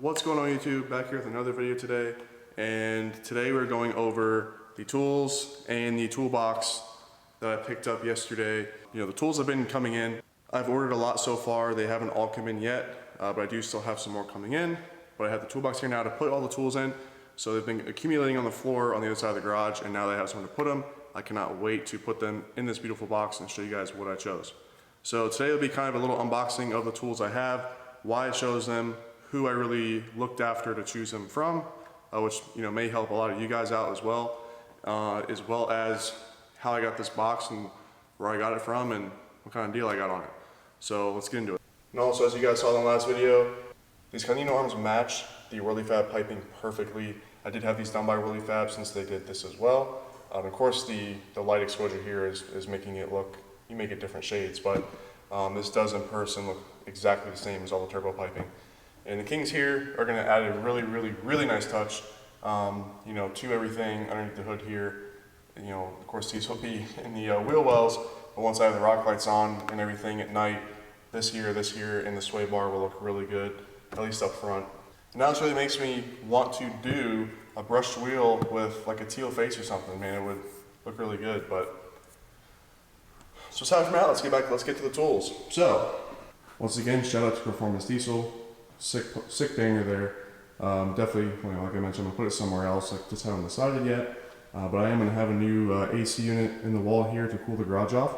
What's going on YouTube? Back here with another video today, and today we're going over the tools and the toolbox that I picked up yesterday. You know, the tools have been coming in. I've ordered a lot so far. They haven't all come in yet, but I do still have some more coming in. But I have the toolbox here now to put all the tools in. So they've been accumulating on the floor on the other side of the garage, and now they have somewhere to put them. I cannot wait to put them in this beautiful box and show you guys what I chose. So today will be kind of a little unboxing of the tools I have, why I chose them, who I really looked after to choose them from, which may help a lot of you guys out as well as how I got this box and where I got it from and what kind of deal I got on it. So let's get into it. And also, as you guys saw in the last video, these Canino arms match the WhirlyFab piping perfectly. I did have these done by WhirlyFab since they did this as well. Of course, the light exposure here is making it look, you make it different shades, but this does in person look exactly the same as all the turbo piping. And the Kings here are going to add a really nice touch, to everything underneath the hood here. Of course, these will be in the wheel wells, but once I have the rock lights on and everything at night, this here, and the sway bar will look really good, at least up front. And now this really makes me want to do a brushed wheel with like a teal face or something. Man, it would look really good. But so aside from that, let's get to the tools. So once again, shout out to Performance Diesel. Sick banger there. Definitely, like I mentioned, I'm gonna put it somewhere else. I just haven't decided yet. But I am gonna have a new AC unit in the wall here to cool the garage off.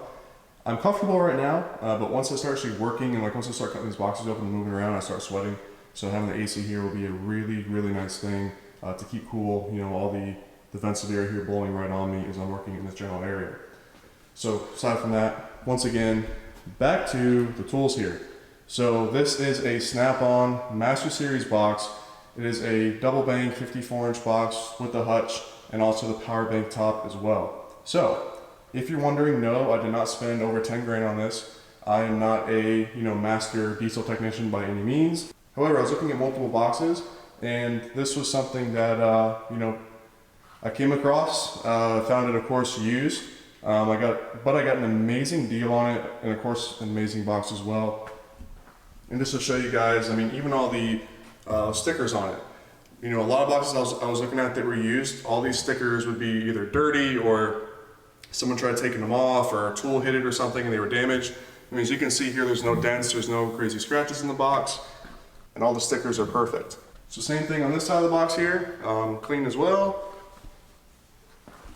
I'm comfortable right now, but once I start actually working and once I start cutting these boxes open and moving around, I start sweating. So having the AC here will be a really nice thing to keep cool. All the vents of air here blowing right on me as I'm working in this general area. So aside from that, once again, back to the tools here. So this is a Snap-on Master Series box. It is a double bank 54-inch box with the hutch and also the power bank top as well. So if you're wondering, no, I did not spend over 10 grand on this. I am not a master diesel technician by any means. However, I was looking at multiple boxes, and this was something that I came across. Found it, of course, used. I got an amazing deal on it, and of course, an amazing box as well. And just to show you guys, even all the stickers on it. A lot of boxes I was looking at that were used, all these stickers would be either dirty or someone tried taking them off or a tool hit it or something and they were damaged. As you can see here, there's no dents, there's no crazy scratches in the box, and all the stickers are perfect. So same thing on this side of the box here, clean as well.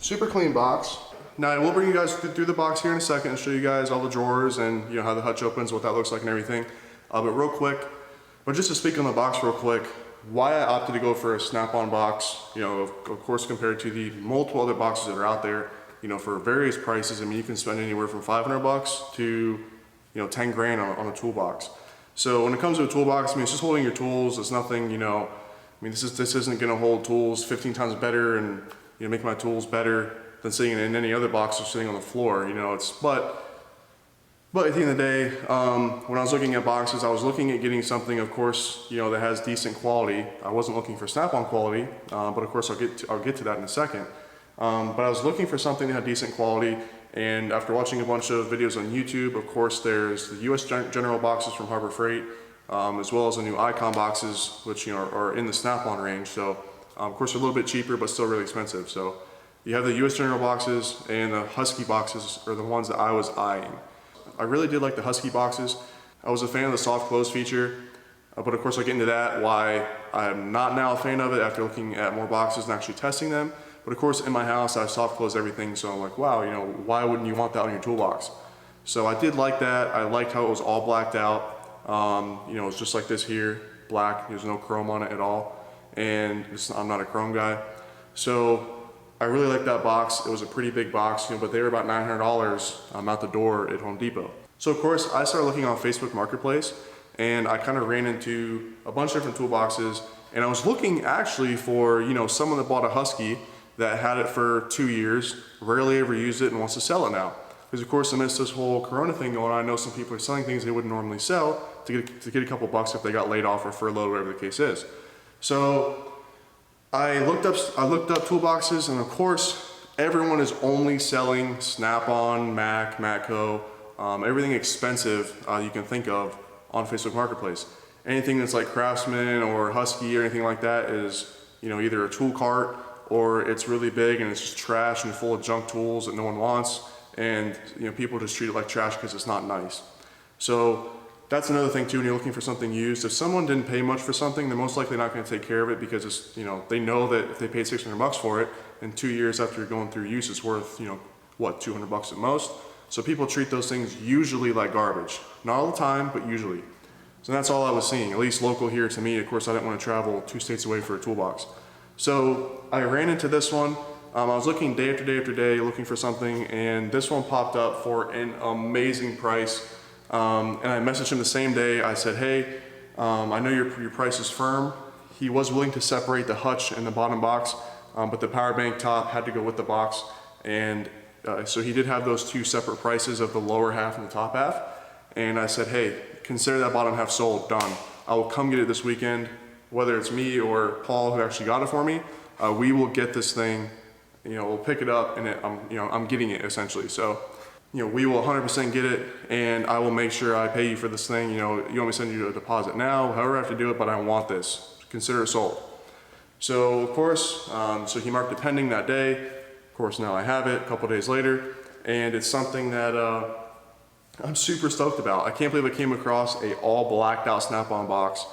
Super clean box. Now I will bring you guys through the box here in a second and show you guys all the drawers and how the hutch opens, what that looks like and everything. But just to speak on the box real quick, why I opted to go for a Snap-on box, of course compared to the multiple other boxes that are out there, for various prices. You can spend anywhere from 500 bucks to 10 grand on a toolbox. So when it comes to a toolbox, it's just holding your tools. It's nothing, this isn't going to hold tools 15 times better and make my tools better than sitting in any other box or sitting on the floor. But at the end of the day, when I was looking at boxes, I was looking at getting something, of course, that has decent quality. I wasn't looking for Snap-on quality, but of course I'll get to that in a second. But I was looking for something that had decent quality, and after watching a bunch of videos on YouTube, of course, there's the US General boxes from Harbor Freight, as well as the new Icon boxes, which are in the Snap-on range. So, of course, they're a little bit cheaper, but still really expensive. So, you have the US General boxes, and the Husky boxes are the ones that I was eyeing. I really did like the Husky boxes. I was a fan of the soft close feature, but of course I'll get into that, why I'm not now a fan of it after looking at more boxes and actually testing them. But of course in my house I soft close everything, so I'm like, wow, why wouldn't you want that on your toolbox? So I did like that. I liked how it was all blacked out. It's just like this here, black, there's no chrome on it at all. And I'm not a chrome guy. So I really liked that box. It was a pretty big box, but they were about $900 out the door at Home Depot. So of course, I started looking on Facebook Marketplace, and I kind of ran into a bunch of different toolboxes, and I was looking actually for, someone that bought a Husky that had it for 2 years, rarely ever used it, and wants to sell it now. Because of course, amidst this whole Corona thing going on, I know some people are selling things they wouldn't normally sell to get a couple bucks if they got laid off or furloughed, whatever the case is. So I looked up toolboxes, and of course, everyone is only selling Snap-on, Mac, Matco, everything expensive you can think of on Facebook Marketplace. Anything that's like Craftsman or Husky or anything like that is, you know, either a tool cart or it's really big and it's just trash and full of junk tools that no one wants. And, you know, people just treat it like trash because it's not nice. So that's another thing too, when you're looking for something used. If someone didn't pay much for something, they're most likely not going to take care of it because it's, you know, they know that if they paid $600 for it, in 2 years after you're going through use, it's worth, you know, what, $200 at most. So people treat those things usually like garbage. Not all the time, but usually. So that's all I was seeing, at least local here to me. Of course, I didn't want to travel 2 states away for a toolbox. So I ran into this one. I was looking day after day after day, looking for something, and this one popped up for an amazing price. And I messaged him the same day. I said, hey, I know your price is firm. He was willing to separate the hutch and the bottom box, but the power bank top had to go with the box. And so he did have those 2 separate prices of the lower half and the top half. And I said, hey, consider that bottom half sold, done. I will come get it this weekend, whether it's me or Paul who actually got it for me. We will get this thing, you know, we'll pick it up and I'm getting it essentially. So, you know, we will 100% get it, and I will make sure I pay you for this thing. You know, you want me to send you a deposit now, however I have to do it, but I want this. Consider it sold. So, of course, so he marked it pending that day. Of course, now I have it a couple days later, and it's something that I'm super stoked about. I can't believe I came across a all blacked out Snap-on box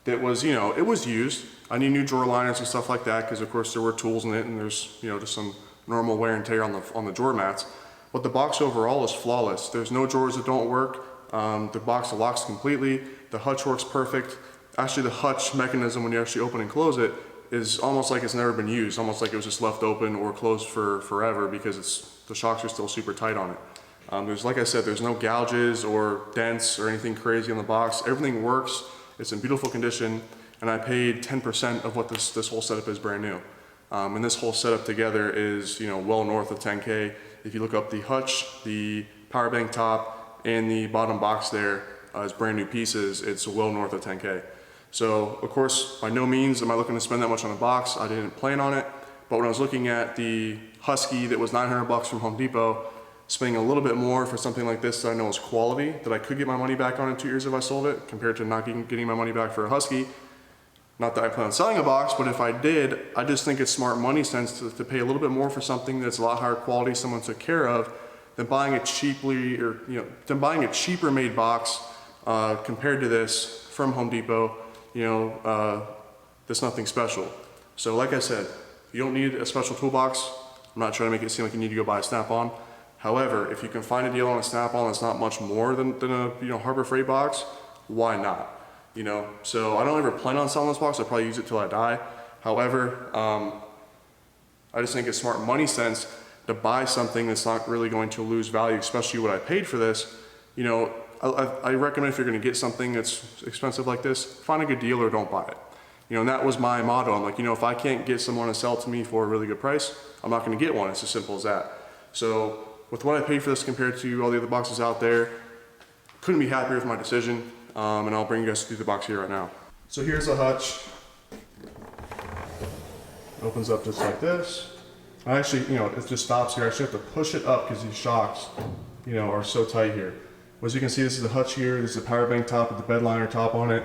that was, you know, it was used. I need new drawer liners and stuff like that because, of course, there were tools in it, and there's, you know, just some normal wear and tear on the drawer mats. But the box overall is flawless. There's no drawers that don't work. The box locks completely. The hutch works perfect. Actually, the hutch mechanism, when you actually open and close it, is almost like it's never been used, almost like it was just left open or closed for forever because the shocks are still super tight on it. There's, like I said, there's no gouges or dents or anything crazy on the box. Everything works. It's in beautiful condition, and I paid 10% of what this whole setup is brand new. And this whole setup together is, you know, well north of 10K. If you look up the hutch, the power bank top, and the bottom box there as brand new pieces, it's well north of 10K. So, of course, by no means am I looking to spend that much on a box. I didn't plan on it. But when I was looking at the Husky that was $900 from Home Depot, spending a little bit more for something like this that I know is quality, that I could get my money back on in 2 years if I sold it, compared to not getting my money back for a Husky. Not that I plan on selling a box, but if I did, I just think it's smart money sense to pay a little bit more for something that's a lot higher quality, someone took care of, than buying a cheaper made box compared to this from Home Depot. You know, that's nothing special. So, like I said, you don't need a special toolbox. I'm not trying to make it seem like you need to go buy a Snap-on. However, if you can find a deal on a Snap-on that's not much more than a Harbor Freight box, why not? You know, so I don't ever plan on selling this box. I'll probably use it till I die. However, I just think it's smart money sense to buy something that's not really going to lose value, especially what I paid for this. You know, I recommend if you're going to get something that's expensive like this, find a good deal or don't buy it. You know, and that was my motto. I'm like, you know, if I can't get someone to sell it to me for a really good price, I'm not going to get one. It's as simple as that. So with what I paid for this compared to all the other boxes out there, couldn't be happier with my decision. And I'll bring you guys through the box here right now. So here's the hutch. It opens up just like this. I actually, you know, it just stops here. I actually have to push it up because these shocks, you know, are so tight here. As you can see, this is the hutch here. This is the power bank top with the bed liner top on it.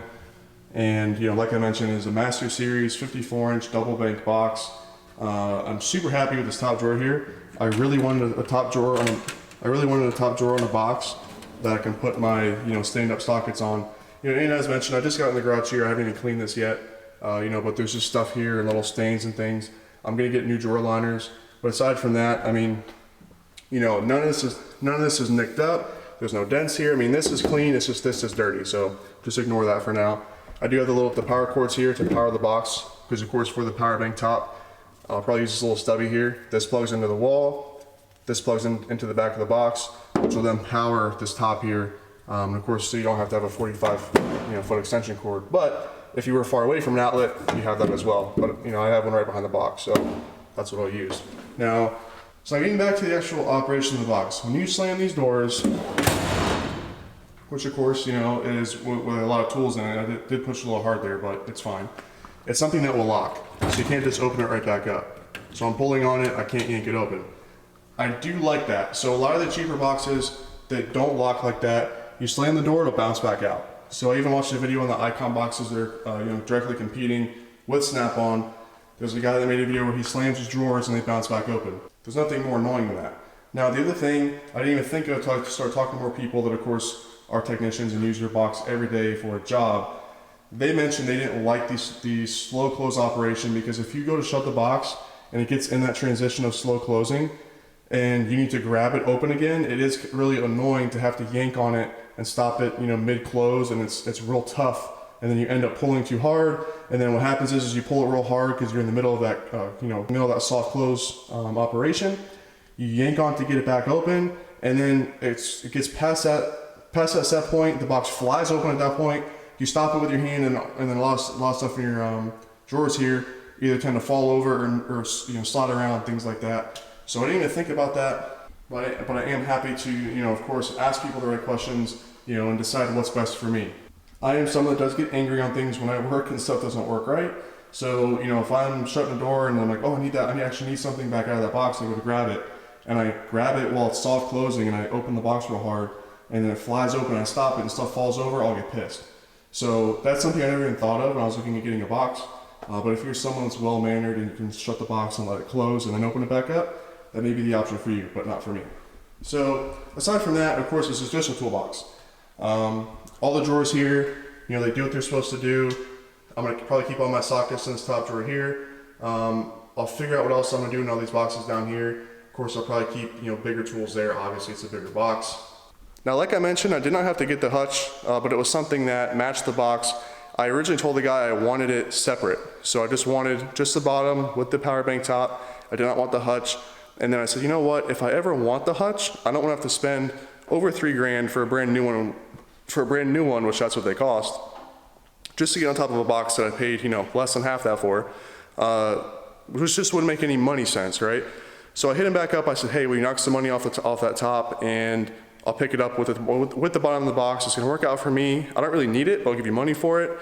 And, you know, like I mentioned, it's a Master Series 54-inch double bank box. I'm super happy with this top drawer here. I really wanted a top drawer on a box that I can put my, you know, stand-up sockets on. You know, and as mentioned, I just got in the garage here. I haven't even cleaned this yet, you know, but there's just stuff here and little stains and things. I'm gonna get new drawer liners, but aside from that, I mean, you know, none of this is nicked up. There's no dents here. I mean, this is clean. It's just this is dirty, so just ignore that for now. I do have the power cords here to power the box, because of course for the power bank top, I'll probably use this little stubby here. This plugs into the wall. This plugs into the back of the box, which will then power this top here. Of course, so you don't have to have a 45-foot extension cord. But if you were far away from an outlet, you have that as well. But you know, I have one right behind the box, so that's what I'll use. Now, so getting back to the actual operation of the box. When you slam these doors, which of course, you know, is with a lot of tools in it. I did push a little hard there, but it's fine. It's something that will lock, so you can't just open it right back up. So I'm pulling on it, I can't yank it open. I do like that. So a lot of the cheaper boxes that don't lock like that, you slam the door, it'll bounce back out. So I even watched a video on the icon boxes that are directly competing with Snap-on. There's a guy that made a video where he slams his drawers and they bounce back open. There's nothing more annoying than that. Now the other thing I didn't even think of until I started talking to more people that of course are technicians and use your box every day for a job. They mentioned they didn't like the slow close operation because if you go to shut the box and it gets in that transition of slow closing and you need to grab it open again, it is really annoying to have to yank on it and stop it, mid-close, and it's real tough. And then you end up pulling too hard, and then what happens is you pull it real hard because you're in the middle of that, middle of that soft close operation. You yank on to get it back open, and then it gets past that set point. The box flies open at that point. You stop it with your hand, and then a lot of stuff in your drawers here either tend to fall over or slide around, things like that. So I didn't even think about that. But I am happy to, of course, ask people the right questions, and decide what's best for me. I am someone that does get angry on things when I work and stuff doesn't work right. So, if I'm shutting the door and I'm like, oh, I actually need something back out of that box, I go to grab it. And I grab it while it's soft closing and I open the box real hard and then it flies open and I stop it and stuff falls over, I'll get pissed. So that's something I never even thought of when I was looking at getting a box. But if you're someone that's well-mannered and you can shut the box and let it close and then open it back up, that may be the option for you, but not for me. So aside from that, of course, this is just a toolbox. All the drawers here, they do what they're supposed to do. I'm gonna probably keep all my sockets in this top drawer here. I'll figure out what else I'm gonna do in all these boxes down here. Of course, I'll probably keep bigger tools there. Obviously, it's a bigger box. Now, like I mentioned, I did not have to get the hutch, but it was something that matched the box. I originally told the guy I wanted it separate. So I just wanted just the bottom with the power bank top. I did not want the hutch. And then I said, you know what, if I ever want the hutch, I don't want to have to spend over $3,000 for a brand new one, which that's what they cost, just to get on top of a box that I paid, less than half that for, which just wouldn't make any money sense, right? So I hit him back up. I said, hey, will you knock some money off that top, and I'll pick it up with the bottom of the box. It's gonna work out for me. I don't really need it, but I'll give you money for it.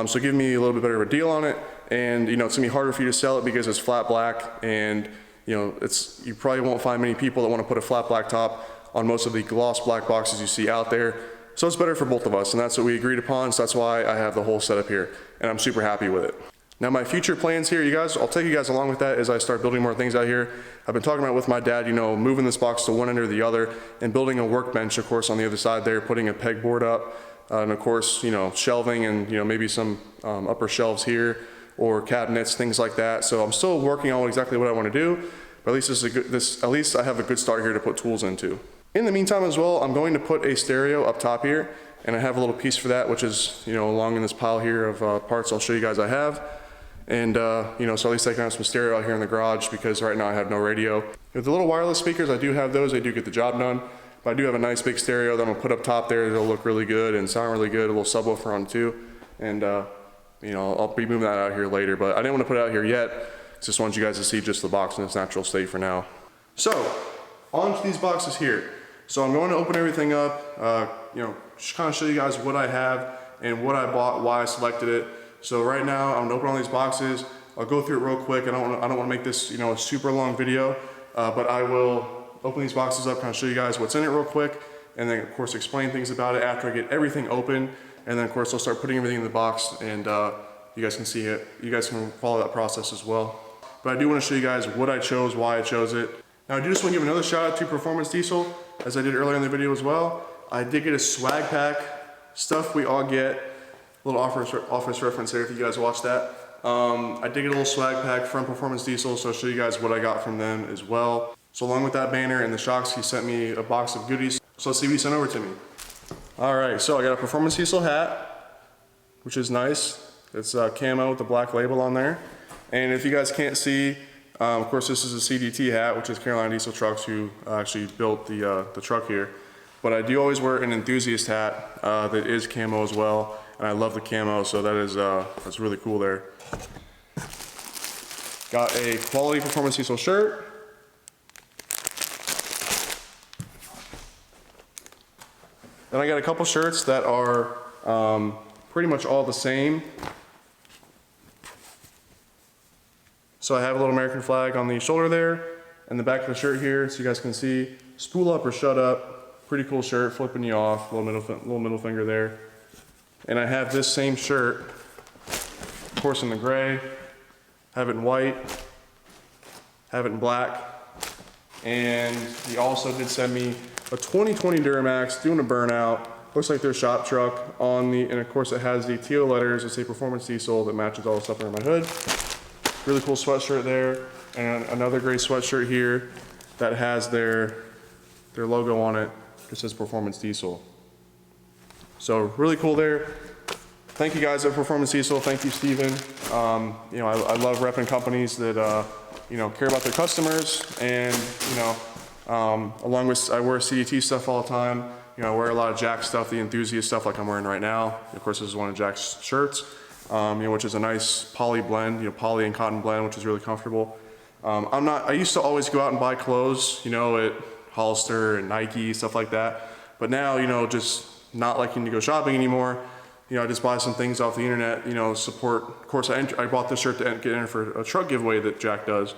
So give me a little bit better of a deal on it, and it's gonna be harder for you to sell it because it's flat black, and you probably won't find many people that want to put a flat black top on most of the gloss black boxes you see out there. So it's better for both of us, and that's what we agreed upon. So that's why I have the whole setup here, and I'm super happy with it. Now my future plans here, I'll take you guys along with that as I start building more things out here. I've been talking about it with my dad, moving this box to one end or the other, and building a workbench, of course, on the other side there, putting a pegboard up, and of course, shelving and maybe some upper shelves here, or cabinets, things like that. So I'm still working on exactly what I want to do, but at least I have a good start here to put tools into. In the meantime as well, I'm going to put a stereo up top here, and I have a little piece for that, which is along in this pile here of parts I'll show you guys I have. And so at least I can have some stereo out here in the garage because right now I have no radio. With the little wireless speakers, I do have those. They do get the job done. But I do have a nice big stereo that I'm gonna put up top there. It'll look really good and sound really good. A little subwoofer on it too. And I'll be moving that out here later, but I didn't want to put it out here yet. Just wanted you guys to see just the box in its natural state for now. So, on to these boxes here. So I'm going to open everything up, just kind of show you guys what I have and what I bought, why I selected it. So right now, I'm gonna open all these boxes. I'll go through it real quick. I don't want to make this, a super long video, but I will open these boxes up, kind of show you guys what's in it real quick, and then of course explain things about it after I get everything open. And then of course I'll start putting everything in the box, and you guys can see it. You guys can follow that process as well. But I do want to show you guys what I chose, why I chose it. Now I do just want to give another shout out to Performance Diesel, as I did earlier in the video as well. I did get a swag pack, stuff we all get. A little office reference there if you guys watched that. I did get a little swag pack from Performance Diesel, so I'll show you guys what I got from them as well. So along with that banner and the shocks, he sent me a box of goodies. So let's see what he sent over to me. All right, so I got a Performance Diesel hat, which is nice. It's camo with the black label on there. And if you guys can't see, of course this is a CDT hat, which is Carolina Diesel Trucks, who actually built the truck here. But I do always wear an enthusiast hat that is camo as well. And I love the camo, so that is that's really cool there. Got a quality Performance Diesel shirt. Then I got a couple shirts that are pretty much all the same. So I have a little American flag on the shoulder there, and the back of the shirt here, so you guys can see, spool up or shut up. Pretty cool shirt, flipping you off, little middle finger there. And I have this same shirt, of course in the gray, have it in white, have it in black, and he also did send me a 2020 Duramax doing a burnout. Looks like their shop truck on the, and of course it has the teal letters that say Performance Diesel that matches all the stuff around my hood. Really cool sweatshirt there, and another gray sweatshirt here that has their logo on it. It says Performance Diesel. So really cool there. Thank you guys at Performance Diesel. Thank you, Steven. You know, I love repping companies that you know, care about their customers, and you know, along with, I wear CDT stuff all the time. You know, I wear a lot of Jack stuff, the enthusiast stuff like I'm wearing right now. Of course, this is one of Jack's shirts, you know, which is a nice poly blend, you know, poly and cotton blend, which is really comfortable. I used to always go out and buy clothes, you know, at Hollister and Nike, stuff like that. But now, you know, just not liking to go shopping anymore. You know, I just buy some things off the internet, you know, support. Of course, I bought this shirt to get in for a truck giveaway that Jack does.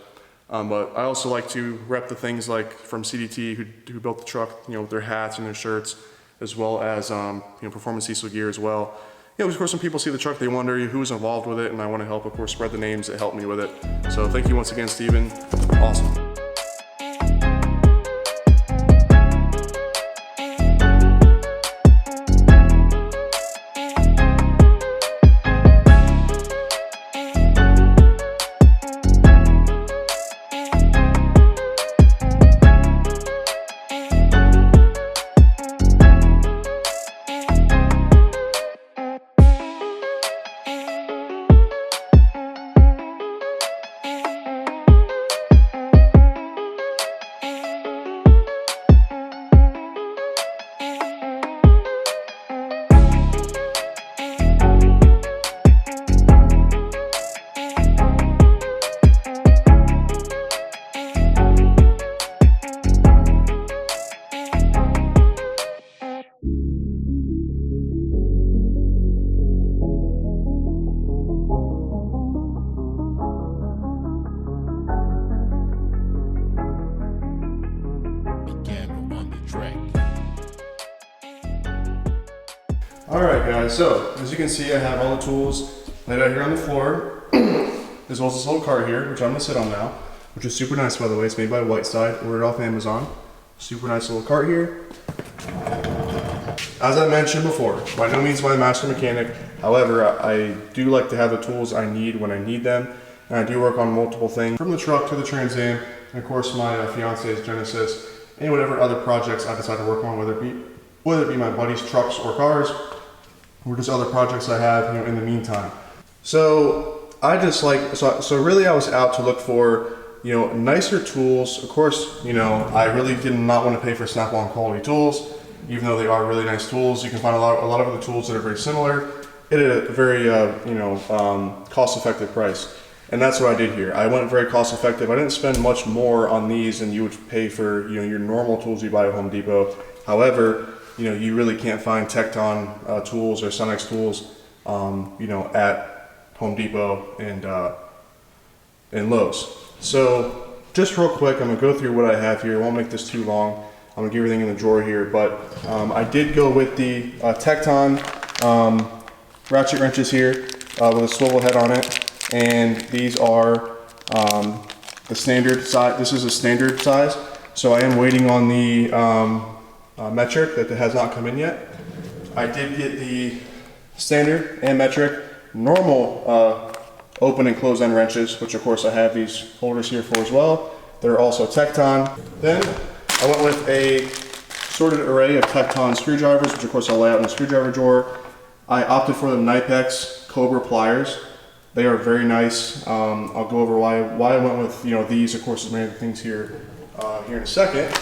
But I also like to rep the things like from CDT who built the truck, you know, with their hats and their shirts, as well as, you know, Performance Diesel gear as well. You know, of course, when people see the truck, they wonder who's involved with it, and I want to help, of course, spread the names that helped me with it. So thank you once again, Steven. Awesome. Alright guys, so as you can see I have all the tools laid out here on the floor, as well as this little cart here, which I'm going to sit on now, which is super nice by the way. It's made by Whiteside, ordered off Amazon. Super nice little cart here. As I mentioned before, by no means am I a master mechanic, however I do like to have the tools I need when I need them, and I do work on multiple things, from the truck to the Trans Am, and of course my fiance's Genesis, and whatever other projects I decide to work on, whether it be my buddy's trucks or cars, or just other projects I have, you know, in the meantime. So I just like, so really I was out to look for, you know, nicer tools. Of course, you know, I really did not want to pay for Snap-on quality tools, even though they are really nice tools. You can find a lot of other tools that are very similar at a very, you know, cost-effective price. And that's what I did here. I went very cost-effective. I didn't spend much more on these than you would pay for, you know, your normal tools you buy at Home Depot. However, you know, you really can't find Tecton tools or Sonex tools, you know, at Home Depot and Lowe's. So just real quick, I'm gonna go through what I have here. I won't make this too long. I'm gonna get everything in the drawer here, but I did go with the Tecton ratchet wrenches here with a swivel head on it, and these are the standard size. This is a standard size, so I am waiting on the metric that has not come in yet. I did get the standard and metric normal open and close end wrenches, which of course I have these holders here for as well. They're also Tecton. Then I went with a sorted array of Tecton screwdrivers, which of course I'll lay out in the screwdriver drawer. I opted for the Knipex Cobra pliers. They are very nice. I'll go over why I went with, you know, these. Of course, there's many other things here here in a second.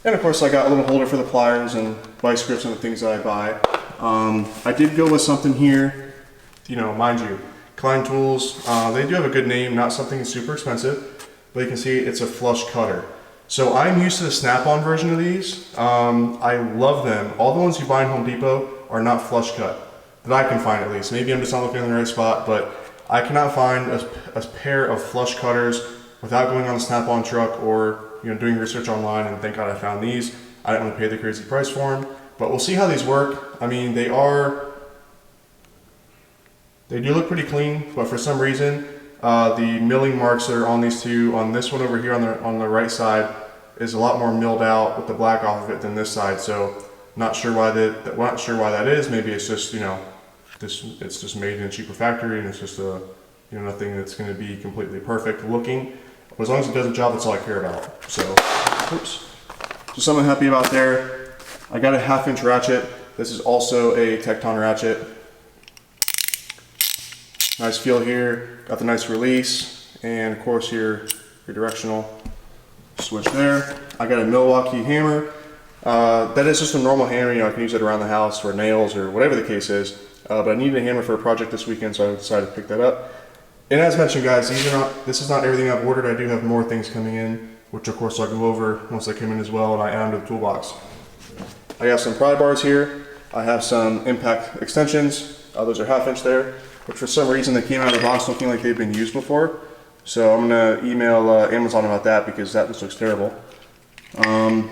And of course I got a little holder for the pliers and vice grips and the things that I buy. I did go with something here, you know, mind you, Klein Tools. They do have a good name, not something super expensive, but you can see it's a flush cutter. So I'm used to the Snap-on version of these. I love them. All the ones you buy in Home Depot are not flush cut, that I can find at least. Maybe I'm just not looking in the right spot, but I cannot find a pair of flush cutters without going on a Snap-on truck or, you know, doing research online, and thank God I found these. I didn't want to pay the crazy price for them, but we'll see how these work. I mean, they are They do look pretty clean, but for some reason, the milling marks that are on these two, on this one over here on the right side, is a lot more milled out with the black off of it than this side. So not sure why that is. Maybe it's just, you know, it's just made in a cheaper factory, and it's just a, you know, nothing that's going to be completely perfect looking. But as long as it does the job, that's all I care about. So, oops. So something I'm happy about there. I got a 1/2-inch ratchet. This is also a Tecton ratchet. Nice feel here. Got the nice release, and of course your directional switch there. I got a Milwaukee hammer. That is just a normal hammer. You know, I can use it around the house for nails or whatever the case is. But I needed a hammer for a project this weekend, so I decided to pick that up. And as mentioned, guys, this is not everything I've ordered. I do have more things coming in, which of course I'll go over once they come in as well, and I add them to the toolbox. I have some pry bars here. I have some impact extensions. Those are 1/2-inch there, but for some reason they came out of the box looking like they've been used before. So I'm gonna email Amazon about that because that just looks terrible. I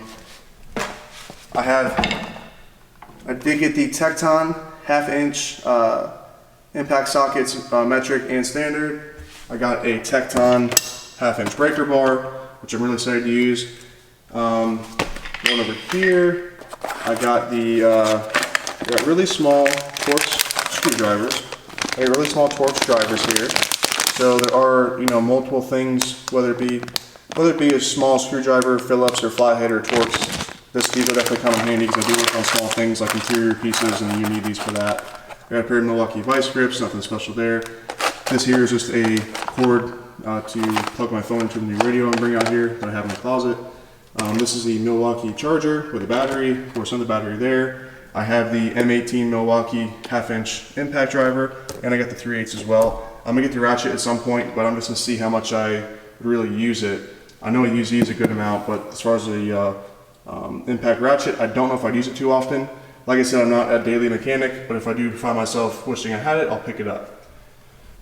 did get the Tecton 1/2-inch impact sockets, metric and standard. I got a Tecton 1/2-inch breaker bar, which I'm really excited to use. Going over here, I got really small Torx screwdrivers. I got really small Torx drivers here. So there are, you know, multiple things, whether it be a small screwdriver, Phillips or flathead or Torx. These will definitely come in handy because I do work on small things like interior pieces, and you need these for that. I got a pair of Milwaukee vice grips, nothing special there. This here is just a cord to plug my phone into the new radio and bring out here that I have in the closet. This is the Milwaukee charger with a battery, of course, on the battery there. I have the M18 Milwaukee 1/2-inch impact driver, and I got the 3/8 as well. I'm gonna get the ratchet at some point, but I'm just gonna see how much I would really use it. I know I use these a good amount, but as far as the impact ratchet, I don't know if I'd use it too often. Like I said, I'm not a daily mechanic, but if I do find myself wishing I had it, I'll pick it up.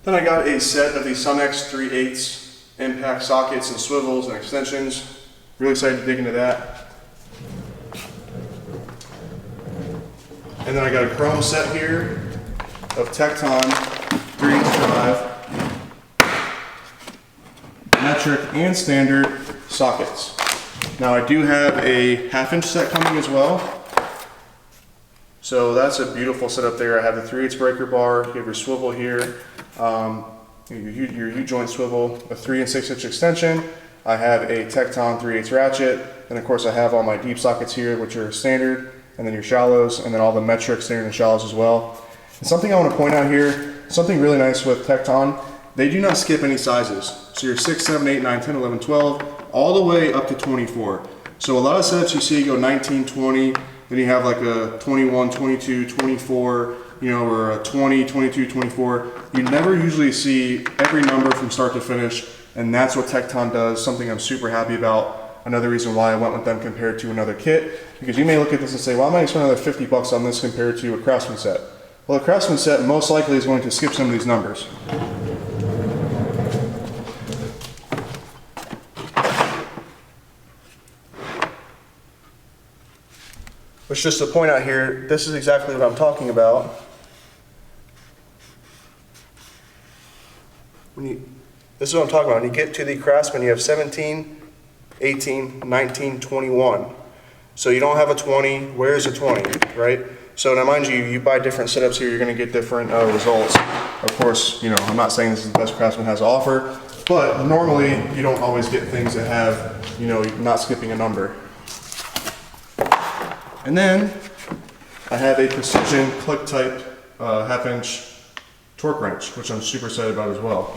Then I got a set of the Sunex 3/8 impact sockets and swivels and extensions. Really excited to dig into that. And then I got a chrome set here of Tecton 3-inch drive, metric and standard sockets. Now I do have a 1/2-inch set coming as well. So that's a beautiful setup there. I have the 3/8 breaker bar, you have your swivel here, your U-joint swivel, a 3 and 6-inch extension. I have a Tecton 3/8 ratchet, and of course I have all my deep sockets here, which are standard, and then your shallows, and then all the metric, standard, and shallows as well. And something I want to point out here, something really nice with Tecton, they do not skip any sizes. So your 6, 7, 8, 9, 10, 11, 12, all the way up to 24. So a lot of setups you see go 19, 20, then you have like a 21, 22, 24, you know, or a 20, 22, 24. You never usually see every number from start to finish, and that's what Tecton does, something I'm super happy about. Another reason why I went with them compared to another kit, because you may look at this and say, well, I might spend another 50 bucks on this compared to a Craftsman set. Well, a Craftsman set most likely is going to skip some of these numbers. Which, just to point out here, this is exactly what I'm talking about. This is what I'm talking about. When you get to the Craftsman, you have 17, 18, 19, 21. So you don't have a 20. Where's a 20, right? So now mind you, you buy different setups here, you're going to get different results. Of course, you know, I'm not saying this is the best Craftsman has to offer, but normally you don't always get things that have, you know, not skipping a number. And then I have a precision click type 1/2-inch torque wrench, which I'm super excited about as well.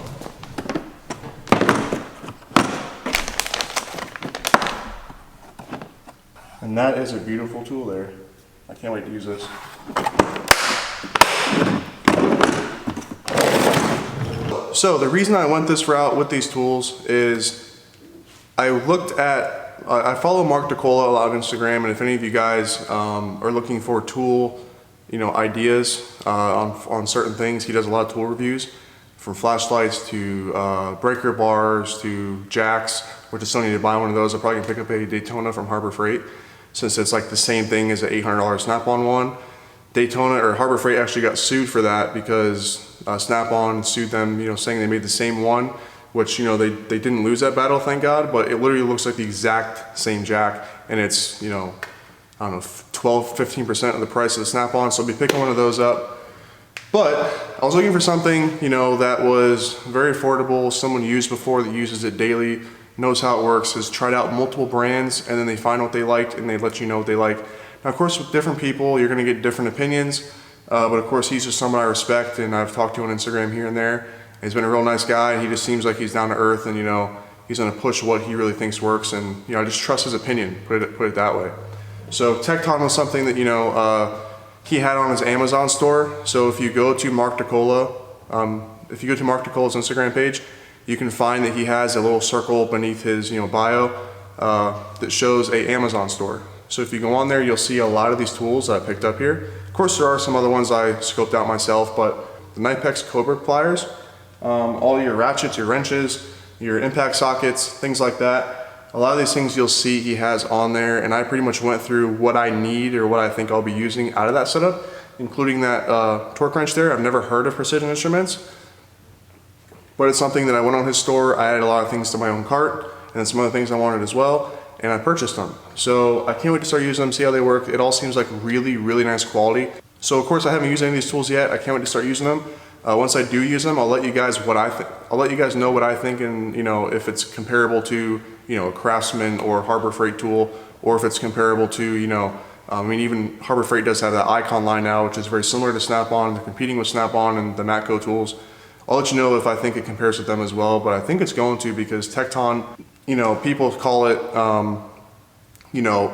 And that is a beautiful tool there. I can't wait to use this. So the reason I went this route with these tools is I follow Mark DeCola a lot on Instagram, and if any of you guys are looking for tool, you know, ideas on certain things, he does a lot of tool reviews, from flashlights to breaker bars to jacks, which I still need to buy one of those. I probably can pick up a Daytona from Harbor Freight, since it's like the same thing as an $800 Snap-on one. Daytona or Harbor Freight actually got sued for that because Snap-on sued them, saying they made the same one, which, they didn't lose that battle, thank God, but it literally looks like the exact same jack, and it's, I don't know, 12, 15% of the price of the Snap-on, so I'll be picking one of those up. But I was looking for something, that was very affordable, someone used before that uses it daily, knows how it works, has tried out multiple brands, and then they find what they liked and they let you know what they like. Now, of course, with different people, you're gonna get different opinions, but of course, he's just someone I respect, and I've talked to on Instagram here and there. He's been a real nice guy. He just seems like he's down to earth, and he's gonna push what he really thinks works, and I just trust his opinion, put it that way. So Tecton was something that he had on his Amazon store. So if you go to Mark DeCola, Mark DeCola's Instagram page, you can find that he has a little circle beneath his bio that shows a Amazon store. So if you go on there, you'll see a lot of these tools that I picked up here. Of course, there are some other ones I scoped out myself, but the Knipex Cobra pliers, all your ratchets, your wrenches, your impact sockets, things like that. A lot of these things you'll see he has on there, and I pretty much went through what I need or what I think I'll be using out of that setup, including that torque wrench there. I've never heard of Precision Instruments, but it's something that I went on his store. I added a lot of things to my own cart, and some other things I wanted as well, and I purchased them. So I can't wait to start using them, see how they work. It all seems like really, really nice quality. So of course I haven't used any of these tools yet. I can't wait to start using them. Once I do use them, I'll let you guys I'll let you guys know what I think, and if it's comparable to a Craftsman or Harbor Freight tool, or if it's comparable to even Harbor Freight does have that Icon line now, which is very similar to Snap-on. They're competing with Snap-on and the Matco tools. I'll let you know if I think it compares with them as well, but I think it's going to, because Tecton, people call it,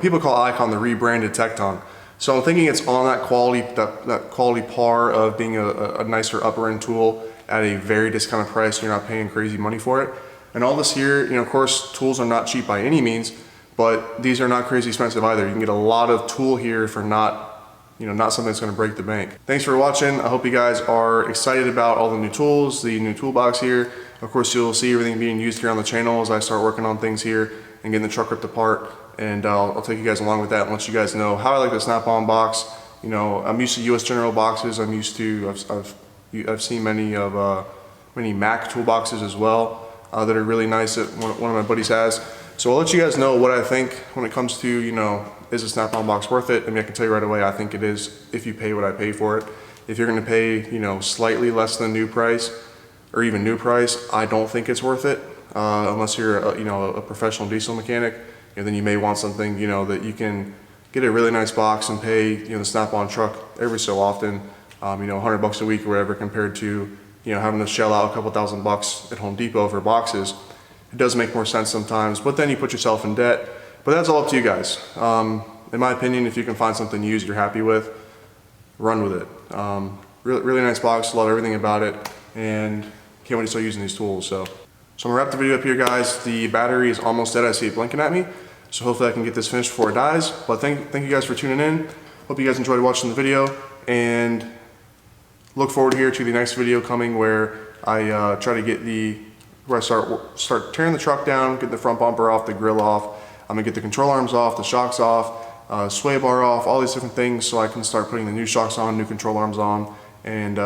people call Icon the rebranded Tecton. So I'm thinking it's on that quality, that quality par of being a nicer upper end tool at a very discounted price. You're not paying crazy money for it. And all this here, of course, tools are not cheap by any means, but these are not crazy expensive either. You can get a lot of tool here for not something that's gonna break the bank. Thanks for watching. I hope you guys are excited about all the new tools, the new toolbox here. Of course, you'll see everything being used here on the channel as I start working on things here and getting the truck ripped apart. And I'll take you guys along with that and let you guys know how I like the Snap-on box. I'm used to US General boxes. I've seen many Mac toolboxes as well that are really nice that one of my buddies has. So I'll let you guys know what I think when it comes to, is a Snap-on box worth it? I mean, I can tell you right away, I think it is if you pay what I pay for it. If you're gonna pay, slightly less than new price or even new price, I don't think it's worth it unless you're a professional diesel mechanic. And then you may want something, that you can get a really nice box and pay, the Snap-on truck every so often, $100 a week or whatever, compared to, having to shell out a couple $1,000 at Home Depot for boxes. It does make more sense sometimes, but then you put yourself in debt. But that's all up to you guys. In my opinion, if you can find something used you're happy with, run with it. Really nice box, love everything about it, and can't wait to start using these tools. So I'm gonna wrap the video up here, guys. The battery is almost dead. I see it blinking at me. So hopefully I can get this finished before it dies. But thank you guys for tuning in. Hope you guys enjoyed watching the video, and look forward here to the next video coming where I try to get where I start tearing the truck down, get the front bumper off, the grill off. I'm gonna get the control arms off, the shocks off, sway bar off, all these different things, so I can start putting the new shocks on, new control arms on, and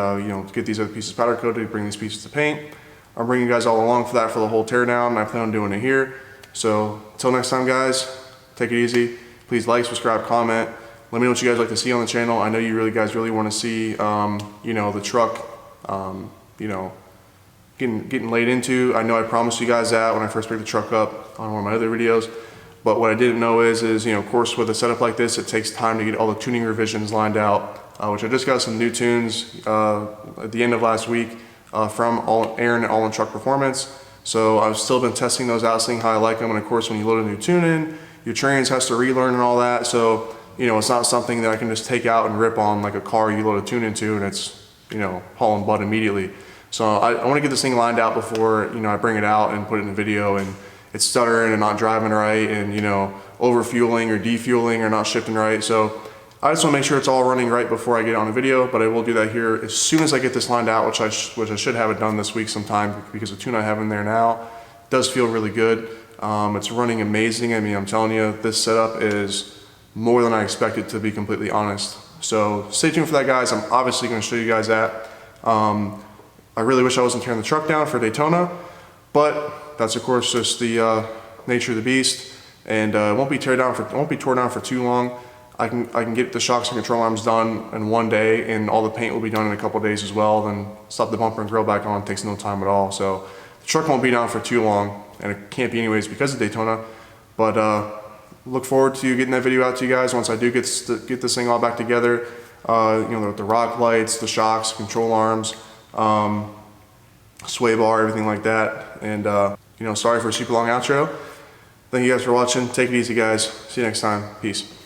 get these other pieces powder coated, bring these pieces to paint. I'm bringing you guys all along for that for the whole tear down, and I plan on doing it here. So until next time, guys, take it easy. Please like, subscribe, comment. Let me know what you guys like to see on the channel. I know you guys really want to see, the truck, getting laid into. I know I promised you guys that when I first picked the truck up on one of my other videos. But what I didn't know is of course, with a setup like this, it takes time to get all the tuning revisions lined out, which I just got some new tunes at the end of last week from Aaron at All In Truck Performance. So I've still been testing those out, seeing how I like them. And of course, when you load a new tune in, your trains has to relearn and all that. So, it's not something that I can just take out and rip on like a car you load a tune into and it's, hauling butt immediately. So I want to get this thing lined out before, I bring it out and put it in the video and it's stuttering and not driving right and, over fueling or defueling or not shifting right. So I just want to make sure it's all running right before I get it on the video, but I will do that here as soon as I get this lined out, which I should have it done this week sometime, because the tune I have in there now does feel really good. It's running amazing. I mean, I'm telling you, this setup is more than I expected, to be completely honest. So stay tuned for that, guys. I'm obviously going to show you guys that. I really wish I wasn't tearing the truck down for Daytona, but that's of course just the nature of the beast, and it won't be torn down for too long. I can get the shocks and control arms done in one day, and all the paint will be done in a couple days as well. Then slap the bumper and grill back on. It takes no time at all. So the truck won't be down for too long, and it can't be anyways because of Daytona. But look forward to getting that video out to you guys once I do get this thing all back together. You know, the rock lights, the shocks, control arms, sway bar, everything like that. And you know, sorry for a super long outro. Thank you guys for watching. Take it easy, guys. See you next time. Peace.